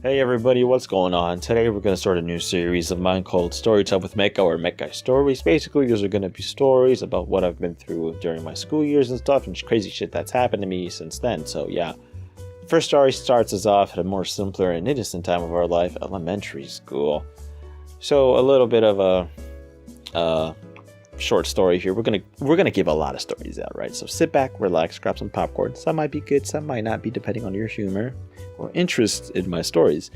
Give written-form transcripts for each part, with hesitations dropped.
Hey everybody, what's going on? Today we're going to start a new series of mine called Storytime with Mechguy or Mechguy Stories. Basically, those are going to be stories about what I've been through during my school years and stuff, and crazy shit that's happened to me since then. So yeah, the first story starts us off at a more simpler and innocent time of our life, elementary school. So a little bit of a short story here. We're gonna give a lot of stories out, right? So sit back, relax, grab some popcorn. Some might be good, some might not be, depending on your humor or interest in my stories.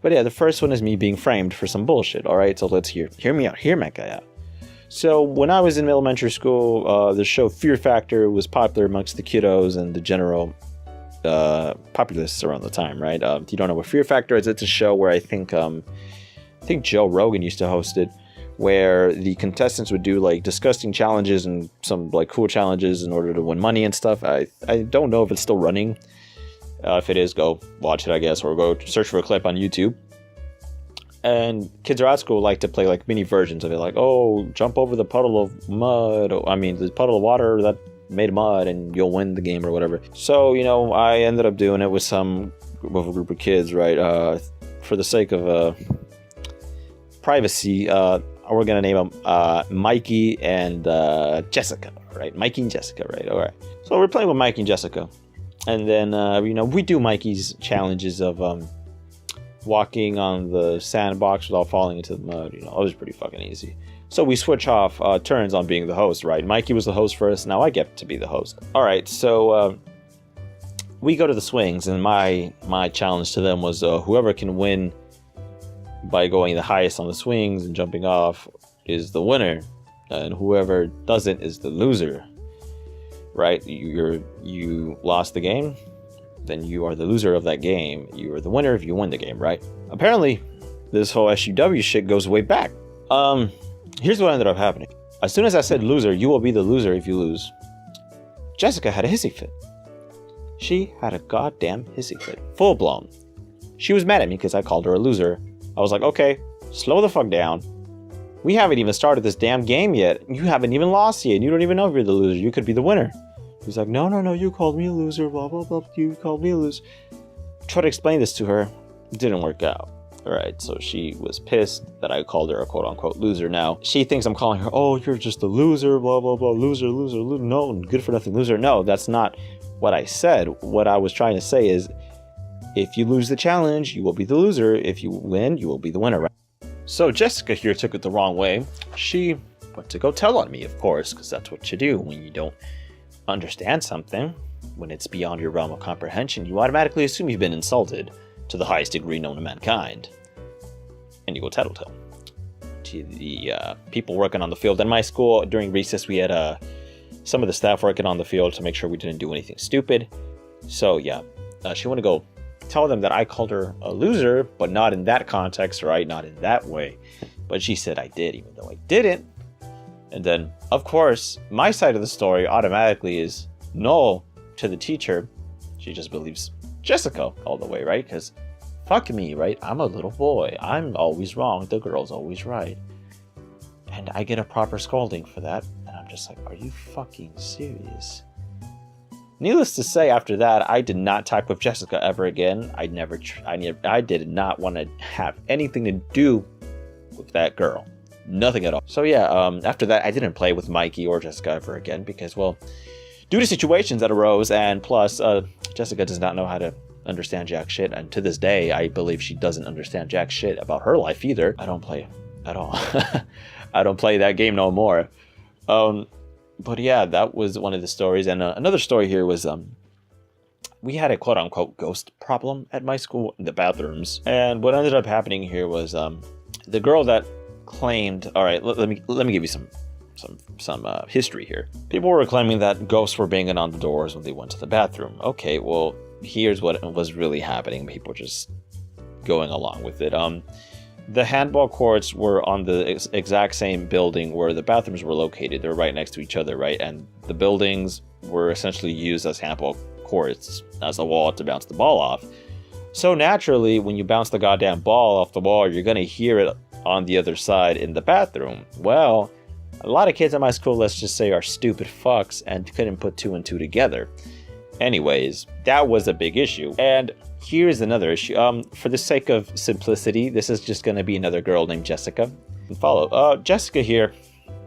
But yeah, the first one is me being framed for some bullshit. All right, so let's hear me out, hear Mechguy out. So when I was in elementary school, the show Fear Factor was popular amongst the kiddos and the general populace around the time, right? If you don't know what Fear Factor is, it's a show where I think Joe Rogan used to host it, where the contestants would do like disgusting challenges and some like cool challenges in order to win money and stuff. I don't know if it's still running. If it is, go watch it, I guess, or go search for a clip on YouTube. And kids are at school like to play like mini versions of it, like, oh, jump over the puddle of mud, the puddle of water that made of mud and you'll win the game or whatever. So, you know, I ended up doing it with a group of kids, right? For the sake of privacy, we're gonna name them Mikey and Jessica, right? Mikey and Jessica, right? All right. So we're playing with Mikey and Jessica, and then we do Mikey's challenges of walking on the sandbox without falling into the mud. You know, it was pretty fucking easy. So we switch off turns on being the host, right? Mikey was the host first. Now I get to be the host. All right. So we go to the swings, and my challenge to them was whoever can win by going the highest on the swings and jumping off is the winner, and whoever doesn't is the loser, right? You lost the game, then you are the loser of that game. You are the winner if you win the game, right? Apparently this whole SUW shit goes way back. Here's what ended up happening. As soon as I said loser, you will be the loser if you lose, Jessica had a hissy fit. She had a goddamn hissy fit, full blown. She was mad at me because I called her a loser. I was like, okay, slow the fuck down. We haven't even started this damn game yet. You haven't even lost yet. You don't even know if you're the loser. You could be the winner. He's like, no, you called me a loser, blah, blah, blah. You called me a loser. Try to explain this to her. It didn't work out. All right, so she was pissed that I called her a quote-unquote loser. Now, she thinks I'm calling her, oh, you're just a loser, blah, blah, blah, loser. No, good for nothing loser. No, that's not what I said. What I was trying to say is, if you lose the challenge, you will be the loser. If you win, you will be the winner, right? So Jessica here took it the wrong way. She went to go tell on me, of course, because that's what you do when you don't understand something. When it's beyond your realm of comprehension, you automatically assume you've been insulted to the highest degree known to mankind. And you go tattletale to the people working on the field. In my school, during recess, we had some of the staff working on the field to make sure we didn't do anything stupid. So yeah, she wanted to go tell them that I called her a loser, but not in that context, right? Not in that way. But she said I did, even though I didn't. And then, of course, my side of the story automatically is no to the teacher. She just believes Jessica all the way, right? Because fuck me, right? I'm a little boy. I'm always wrong. The girl's always right. And I get a proper scolding for that. And I'm just like, are you fucking serious? Needless to say, after that, I did not talk with Jessica ever again. I did not want to have anything to do with that girl. Nothing at all. So yeah, after that, I didn't play with Mikey or Jessica ever again because, well, due to situations that arose, and plus, Jessica does not know how to understand jack shit. And to this day, I believe she doesn't understand jack shit about her life either. I don't play at all. I don't play that game no more. But yeah, that was one of the stories. And another story here was we had a quote-unquote ghost problem at my school in the bathrooms. And what ended up happening here was the girl that claimed... All right, let me give you some history here. People were claiming that ghosts were banging on the doors when they went to the bathroom. Okay, well, here's what was really happening. People were just going along with it. The handball courts were on the exact same building where the bathrooms were located. They were right next to each other, right? And the buildings were essentially used as handball courts, as a wall to bounce the ball off. So naturally, when you bounce the goddamn ball off the wall, you're going to hear it on the other side in the bathroom. Well, a lot of kids at my school, let's just say, are stupid fucks and couldn't put two and two together. Anyways, that was a big issue. And here's another issue. For the sake of simplicity, this is just going to be another girl named Jessica. Follow. Jessica here.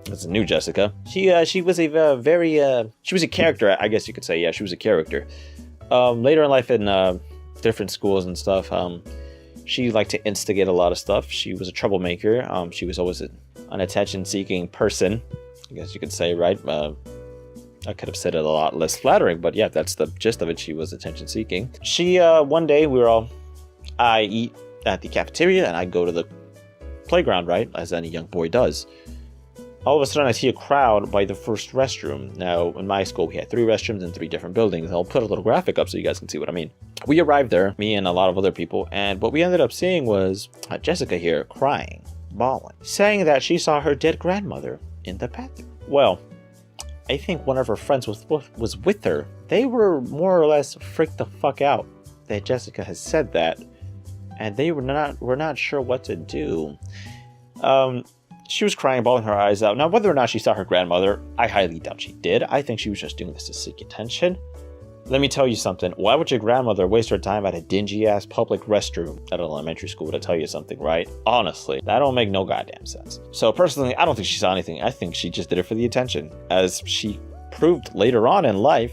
It's a new Jessica. She was a very she was a character, I guess you could say. Yeah, she was a character. Later in life in different schools and stuff, she liked to instigate a lot of stuff. She was a troublemaker. She was always an attention-seeking person, I guess you could say, right? I could have said it a lot less flattering, but yeah, that's the gist of it. She was attention-seeking. She one day I eat at the cafeteria and I go to the playground, right, as any young boy does. All of a sudden, I see a crowd by the first restroom. Now, in my school, we had 3 restrooms in 3 different buildings. I'll put a little graphic up so you guys can see what I mean. We arrived there, me and a lot of other people, and what we ended up seeing was Jessica here crying, bawling, saying that she saw her dead grandmother in the bathroom. Well, I think one of her friends was with her. They were more or less freaked the fuck out that Jessica has said that, and they were not sure what to do. She was crying, bawling her eyes out. Now, whether or not she saw her grandmother, I highly doubt she did. I think she was just doing this to seek attention. Let me tell you something. Why would your grandmother waste her time at a dingy-ass public restroom at an elementary school to tell you something, right? Honestly, that don't make no goddamn sense. So personally, I don't think she saw anything. I think she just did it for the attention. As she proved later on in life,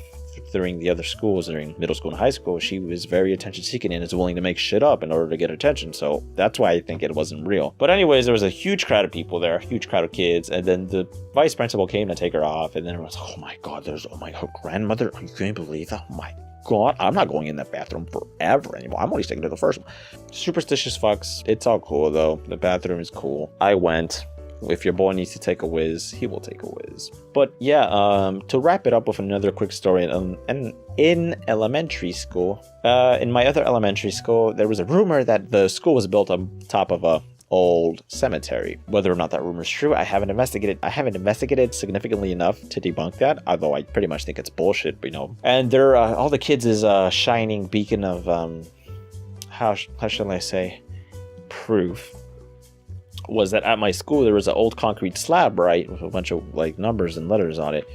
during the other schools, during middle school and high school, she was very attention-seeking and is willing to make shit up in order to get attention. So that's why I think it wasn't real. But anyways, there was a huge crowd of people there, a huge crowd of kids, and then the vice principal came to take her off, and then it was, oh my god, her grandmother, you can't believe that? Oh my god, I'm not going in that bathroom forever anymore. I'm only sticking to the first one. Superstitious fucks. It's all cool though. The bathroom is cool. I went. If your boy needs to take a whiz, he will take a whiz. But yeah, to wrap it up with another quick story, in elementary school, in my other elementary school, there was a rumor that the school was built on top of a old cemetery. Whether or not that rumor is true, I haven't investigated significantly enough to debunk that, although I pretty much think it's bullshit, but you know. And they're all the kids is a shining beacon of how shall I say, proof. Was that at my school there was an old concrete slab, right, with a bunch of like numbers and letters on it,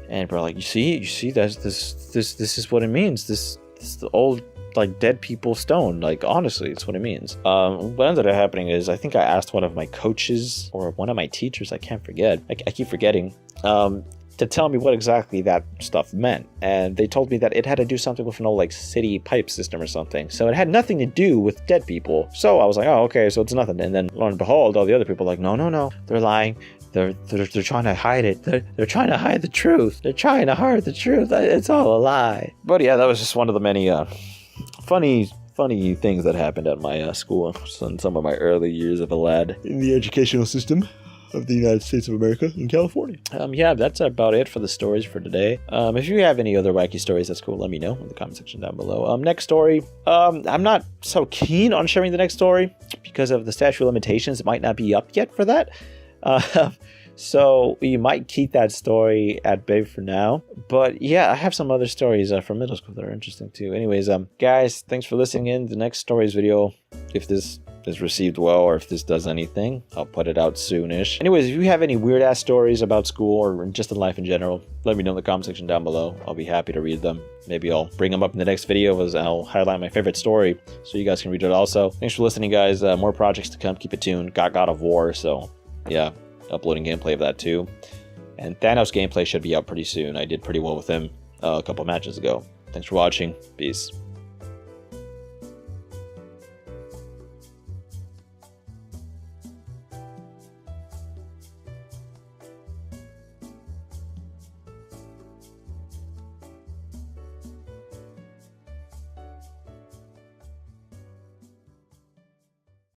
and we're like, you see, that's this is what it means. This is the old like dead people stone. Like honestly, it's what it means. What ended up happening is I think I asked one of my coaches or one of my teachers, I can't forget, I keep forgetting, to tell me what exactly that stuff meant, and they told me that it had to do something with an old like city pipe system or something, so it had nothing to do with dead people. So I was like, oh okay, so it's nothing. And then lo and behold, all the other people were like, no, they're lying, they're trying to hide it, they're trying to hide the truth, it's all a lie. But yeah, that was just one of the many funny things that happened at my school in some of my early years of a lad in the educational system of the United States of America in California. Yeah, that's about it for the stories for today. If you have any other wacky stories, that's cool. Let me know in the comment section down below. Next story. I'm not so keen on sharing the next story because of the statute of limitations. It might not be up yet for that. So we might keep that story at bay for now. But yeah, I have some other stories from middle school that are interesting too. Anyways, guys, thanks for listening in. The next stories video, if this is received well or if this does anything, I'll put it out soonish. Anyways, if you have any weird ass stories about school or just in life in general, let me know in the comment section down below. I'll be happy to read them. Maybe I'll bring them up in the next video as I'll highlight my favorite story so you guys can read it also. Thanks for listening, guys. More projects to come. Keep it tuned. Got God of War, so yeah, uploading gameplay of that too. And Thanos gameplay should be out pretty soon. I did pretty well with him a couple matches ago. Thanks for watching. Peace.